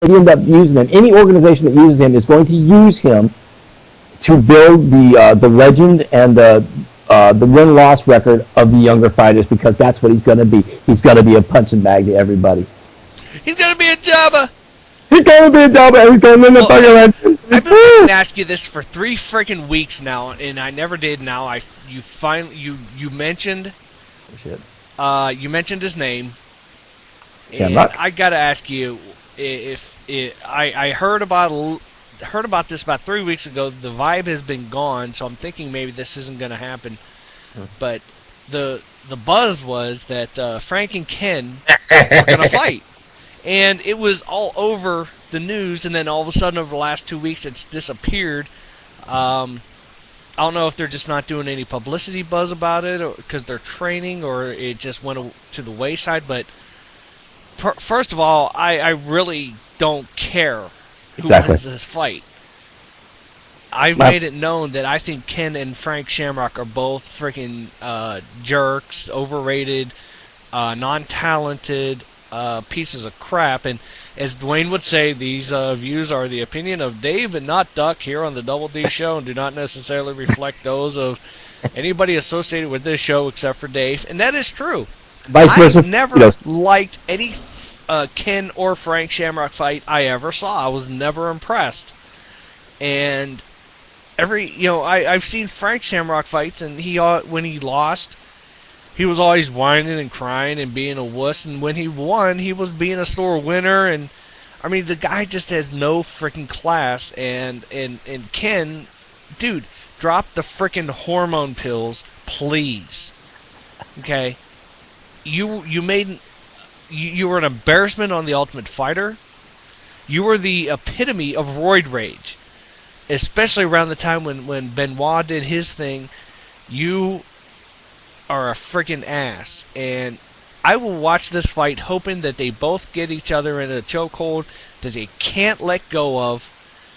they end up using him. Any organization that uses him is going to use him to build the legend and the win-loss record of the younger fighters, because that's what he's going to be. He's going to be a punching bag to everybody. He's going to be a Jabba. He's going to be a Jabba. He's going to win the fucking legend. I've been trying to ask you this for 3 freaking weeks now, and I never did. Now you mentioned. Oh, shit. You mentioned his name. Shamrock. And I got to ask you if I heard about this about 3 weeks ago. The vibe has been gone, so I'm thinking maybe this isn't going to happen. But the buzz was that Frank and Ken were going to fight, and it was all over the news. And then all of a sudden, over the last 2 weeks, it's disappeared. I don't know if they're just not doing any publicity buzz about it, or because they're training, or it just went to the wayside. But first of all, I really don't care who wins this fight. I've made it known that I think Ken and Frank Shamrock are both freaking jerks, overrated, non-talented pieces of crap. And as Dwayne would say, these views are the opinion of Dave and not Duck here on the Double D Show, and do not necessarily reflect those of anybody associated with this show except for Dave. And that is true. I've never liked any Ken or Frank Shamrock fight I ever saw. I was never impressed. And I've seen Frank Shamrock fights, and when he lost, he was always whining and crying and being a wuss. And when he won, he was being a sore winner. And I mean, the guy just has no freaking class. And Ken, dude, drop the freaking hormone pills, please. Okay, you were an embarrassment on The Ultimate Fighter. You were the epitome of roid rage, especially around the time when Benoit did his thing. You are a freaking ass, and I will watch this fight hoping that they both get each other in a chokehold that they can't let go of,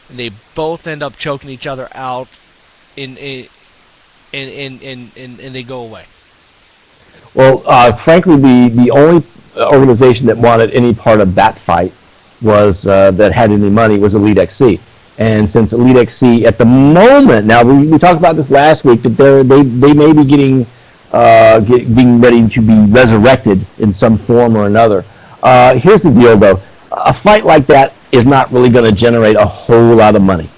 and they both end up choking each other out, and they go away. Well, frankly, the only organization that wanted any part of that fight was that had any money was Elite XC. And since Elite XC at the moment, now we talked about this last week, that they may be being ready to be resurrected in some form or another. Here's the deal, though. A fight like that is not really going to generate a whole lot of money.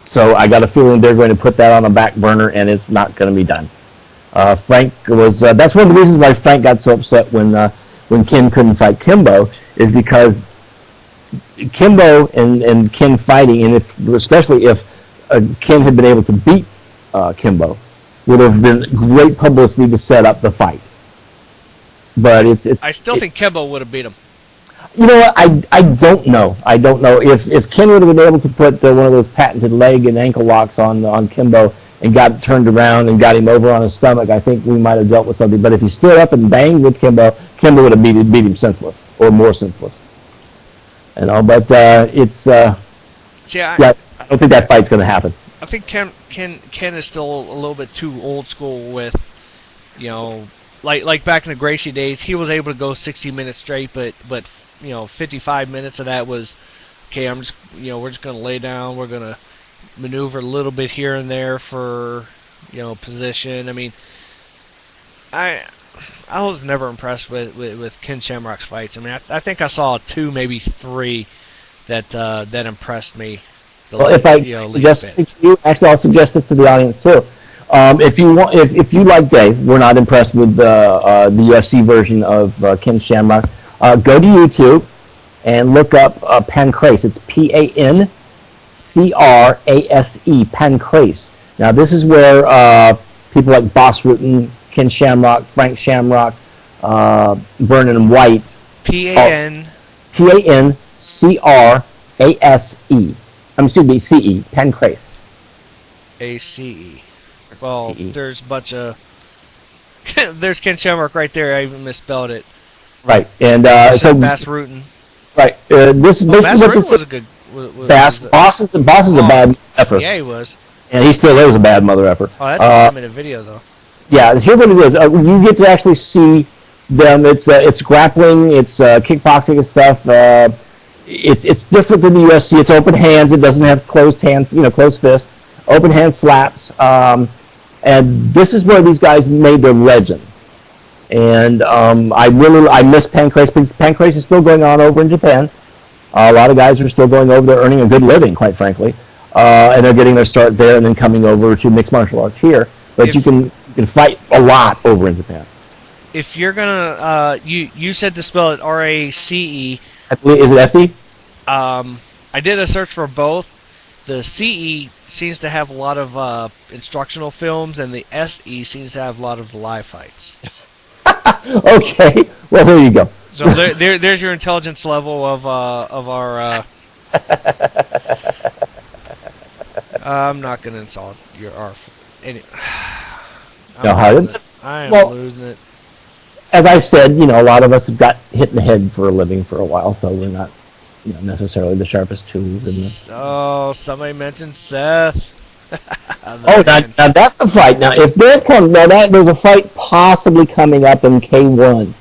So I got a feeling they're going to put that on a back burner, and it's not going to be done. Frank was that's one of the reasons why Frank got so upset when Ken couldn't fight Kimbo, is because Kimbo and Ken fighting, and especially if Ken had been able to beat Kimbo, would have been great publicity to set up the fight. But I still think Kimbo would have beat him. You know what? I don't know. I don't know if Ken would have been able to put one of those patented leg and ankle locks on Kimbo and got it turned around and got him over on his stomach, I think we might have dealt with something. But if he stood up and banged with Kimbo would have beat him senseless, or more senseless. You know, but it's I don't think that fight's going to happen. I think Ken is still a little bit too old school with, like back in the Gracie days, he was able to go 60 minutes straight, but 55 minutes of that was, okay, we're just going to lay down, we're going to maneuver a little bit here and there for, position. I mean, I was never impressed with Ken Shamrock's fights. I mean, I think I saw 2, maybe 3 that impressed me. Well, if I suggest it to you, actually, I'll suggest this to the audience too. If you like Dave, we're not impressed with the UFC version of Ken Shamrock. Go to YouTube and look up Pancrase. It's Pancrase, Pancrase. Now, this is where people like Boss Rutten, Ken Shamrock, Frank Shamrock, Vernon White. Pancrase. Excuse me, CE, Pancrase. ACE. Well, CE. There's a bunch of... there's Ken Shamrock right there. I even misspelled it. Right, and so... Bass Rutten. Right. Bass Rutten was a good... Boss is a bad effer. Yeah, he was. And he still is a bad mother effer. Oh, that's a 5-minute video, though. Yeah, here's what it is. You get to actually see them. It's grappling, it's kickboxing and stuff. it's different than the UFC. It's open hands. It doesn't have closed hand, closed fist. Open hand slaps. And this is where these guys made their legend. And I miss Pancrase. Pancrase is still going on over in Japan. A lot of guys are still going over there earning a good living, quite frankly. And they're getting their start there and then coming over to mixed martial arts here. But you can fight a lot over in Japan. If you're gonna, you said to spell it RACE. I believe, is it SE? I did a search for both. The CE seems to have a lot of instructional films, and the SE seems to have a lot of live fights. Okay, well there you go. So there's your intelligence level of our. I'm not gonna insult our. I am losing it. As I've said, a lot of us have got hit in the head for a living for a while, so we're not, necessarily the sharpest tools. Oh, somebody mentioned Seth. Now that's the fight. Now, if there's a fight possibly coming up in K1.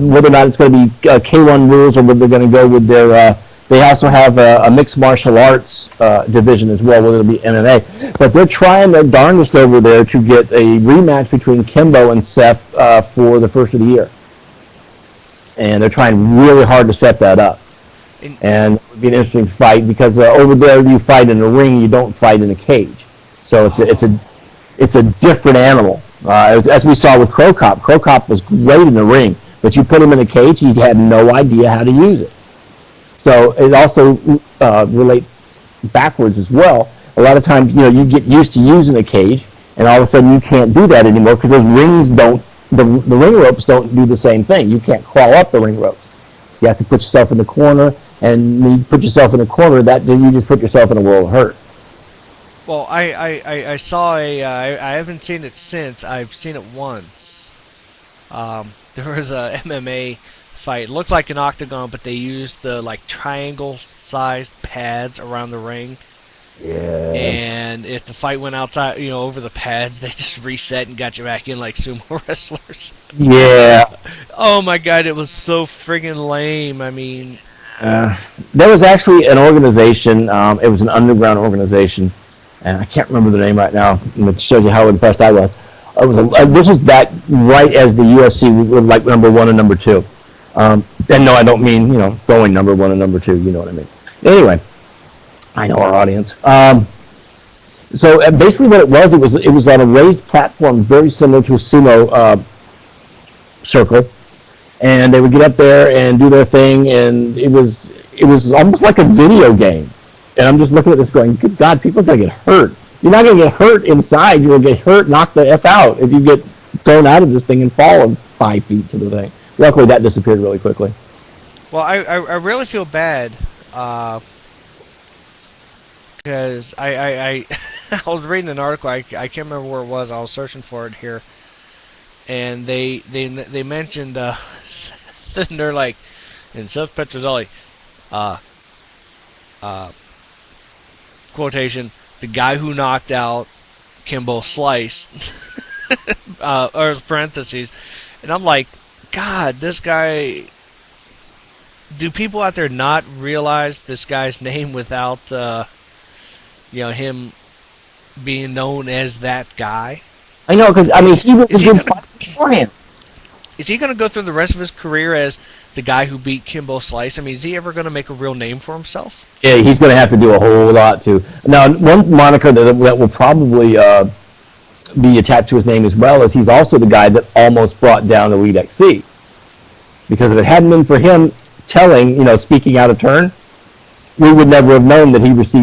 Whether or not it's going to be K1 rules or whether they're going to go with their. They also have a mixed martial arts division as well, whether it'll be MMA. But they're trying their darndest over there to get a rematch between Kimbo and Seth for the first of the year. And they're trying really hard to set that up. And it would be an interesting fight because over there you fight in a ring, you don't fight in a cage. So it's a different animal. As we saw with Cro Cop. Cro Cop was great in the ring, but you put him in a cage, he had no idea how to use it. So it also relates backwards as well. A lot of times, you get used to using a cage, and all of a sudden you can't do that anymore because those rings don't, the ring ropes don't do the same thing. You can't crawl up the ring ropes. You have to put yourself in the corner, and when you put yourself in the corner, you just put yourself in a world of hurt. Well, I saw I haven't seen it since. I've seen it once. There was a MMA fight. It looked like an octagon, but they used the triangle-sized pads around the ring. Yes. And if the fight went outside, over the pads, they just reset and got you back in like sumo wrestlers. Yeah. Oh my God, it was so friggin' lame. I mean, there was actually an organization. It was an underground organization, and I can't remember the name right now. It shows you how impressed I was. This was back right as the UFC was like number 1 and number 2. And no, I don't mean going number 1 and number 2. You know what I mean. Anyway, I know our audience. So basically, what it was on a raised platform, very similar to a sumo circle, and they would get up there and do their thing, and it was almost like a video game. And I'm just looking at this, going, "Good God, people are gonna get hurt. You're not gonna get hurt inside. You're gonna get hurt, knocked the F out if you get thrown out of this thing and fall 5 feet to the thing." Luckily, that disappeared really quickly. Well, I really feel bad because I I was reading an article. I can't remember where it was. I was searching for it here, and they mentioned they're like, and Seth Petrozelli, quotation, the guy who knocked out Kimbo Slice, or parentheses, and I'm like, God, this guy. Do people out there not realize this guy's name without, him being known as that guy? I know, because he was a good fighter beforehand. Is he going to go through the rest of his career as the guy who beat Kimbo Slice? Is he ever going to make a real name for himself? Yeah, he's going to have to do a whole lot too. Now, one moniker that will probably be attached to his name as well is he's also the guy that almost brought down Elite XC. Because if it hadn't been for him telling, speaking out of turn, we would never have known that he received